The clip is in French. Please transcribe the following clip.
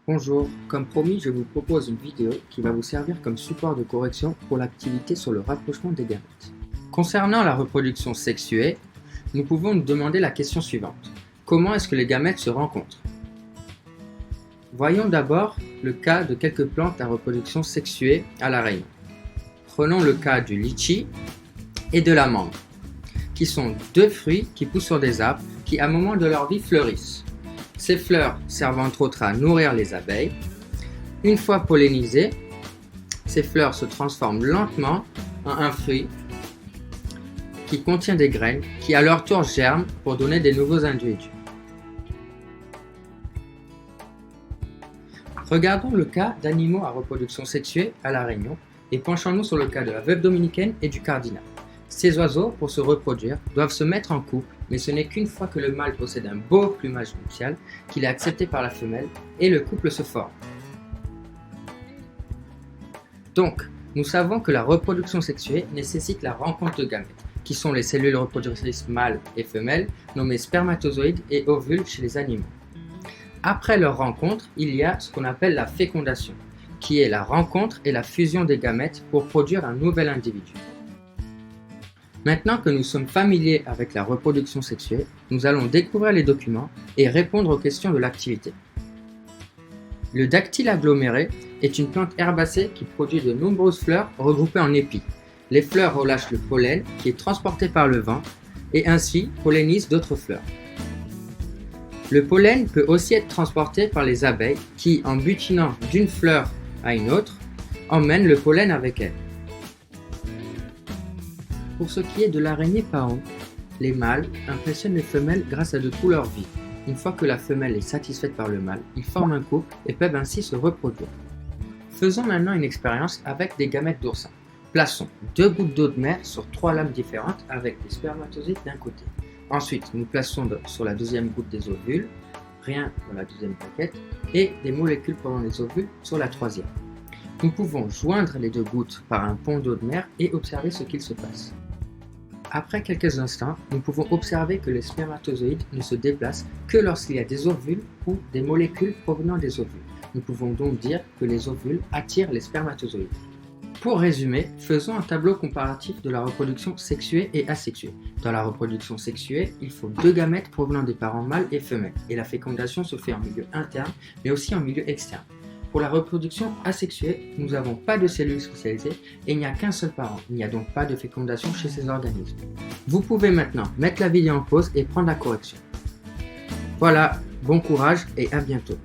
Bonjour, comme promis, je vous propose une vidéo qui va vous servir comme support de correction pour l'activité sur le rapprochement des gamètes. Concernant la reproduction sexuée, nous pouvons nous demander la question suivante. Comment est-ce que les gamètes se rencontrent? Voyons d'abord le cas de quelques plantes à reproduction sexuée à La Réunion. Prenons le cas du litchi et de la mangue, qui sont deux fruits qui poussent sur des arbres qui, à un moment de leur vie, fleurissent. Ces fleurs servent entre autres à nourrir les abeilles. Une fois pollinisées, ces fleurs se transforment lentement en un fruit qui contient des graines qui à leur tour germent pour donner des nouveaux individus. Regardons le cas d'animaux à reproduction sexuée à La Réunion et penchons-nous sur le cas de la veuve dominicaine et du cardinal. Ces oiseaux, pour se reproduire, doivent se mettre en couple, mais ce n'est qu'une fois que le mâle possède un beau plumage nuptial qu'il est accepté par la femelle et le couple se forme. Donc, nous savons que la reproduction sexuée nécessite la rencontre de gamètes, qui sont les cellules reproductrices mâles et femelles, nommées spermatozoïdes et ovules chez les animaux. Après leur rencontre, il y a ce qu'on appelle la fécondation, qui est la rencontre et la fusion des gamètes pour produire un nouvel individu. Maintenant que nous sommes familiers avec la reproduction sexuée, nous allons découvrir les documents et répondre aux questions de l'activité. Le dactyle aggloméré est une plante herbacée qui produit de nombreuses fleurs regroupées en épis. Les fleurs relâchent le pollen qui est transporté par le vent et ainsi pollinisent d'autres fleurs. Le pollen peut aussi être transporté par les abeilles qui, en butinant d'une fleur à une autre, emmènent le pollen avec elles. Pour ce qui est de l'araignée paon, les mâles impressionnent les femelles grâce à de couleurs vives. Une fois que la femelle est satisfaite par le mâle, ils forment un couple et peuvent ainsi se reproduire. Faisons maintenant une expérience avec des gamètes d'oursin. Plaçons 2 gouttes d'eau de mer sur 3 lames différentes avec des spermatozoïdes d'un côté. Ensuite, nous plaçons sur la deuxième goutte des ovules, rien dans la deuxième plaquette, et des molécules pendant les ovules sur la troisième. Nous pouvons joindre les 2 gouttes par un pont d'eau de mer et observer ce qu'il se passe. Après quelques instants, nous pouvons observer que les spermatozoïdes ne se déplacent que lorsqu'il y a des ovules ou des molécules provenant des ovules. Nous pouvons donc dire que les ovules attirent les spermatozoïdes. Pour résumer, faisons un tableau comparatif de la reproduction sexuée et asexuée. Dans la reproduction sexuée, il faut 2 gamètes provenant des parents mâles et femelles, et la fécondation se fait en milieu interne, mais aussi en milieu externe. Pour la reproduction asexuée, nous n'avons pas de cellules spécialisées et il n'y a qu'un seul parent. Il n'y a donc pas de fécondation chez ces organismes. Vous pouvez maintenant mettre la vidéo en pause et prendre la correction. Voilà, bon courage et à bientôt.